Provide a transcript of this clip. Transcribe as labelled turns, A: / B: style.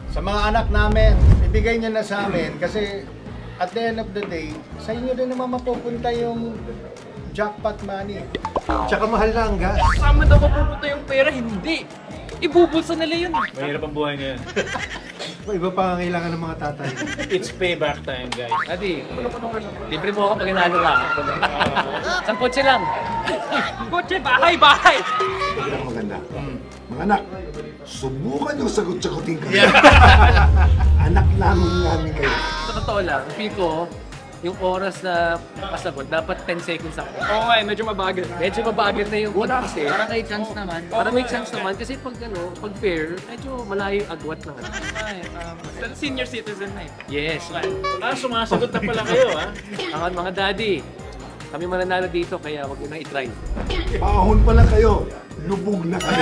A: Sa mga anak namin, ibigay nyo na sa amin kasi at the end of the day, sa inyo rin naman mapupunta yung jackpot money.
B: Tsaka mahal na ang gas.
C: Saan daw mapupunta yung pera? Hindi! Ibubulsa nila yun.
D: Mahirap ang buhay ngayon.
B: Iba pa ang kailangan ng mga tatay.
D: It's payback time, guys.
C: Adi, libre mo ako pag inalo lang. Isang kotse lang. Kotse, bahay, bahay!
E: Ang maganda. Mga anak, subukan yung sagot-sagutin ka. Anak namin kayo.
C: Sa totoo lang, feel ko, yung oras na pasagot, dapat 10 seconds ako.
F: Oo nga, medyo mabagal.
C: Medyo mabagal na yung
F: Wala
C: kasi.
F: Para may chance naman.
C: Para may chance naman kasi pag pag fair, medyo malayo yung agwat na.
F: Senior citizen na eh.
C: Yes.
D: Sumasagot na pala kayo, ha?
C: Mga daddy, kami mananalo dito kaya wag nyo na i-try.
E: Paahon pa lang kayo, lubog na kayo.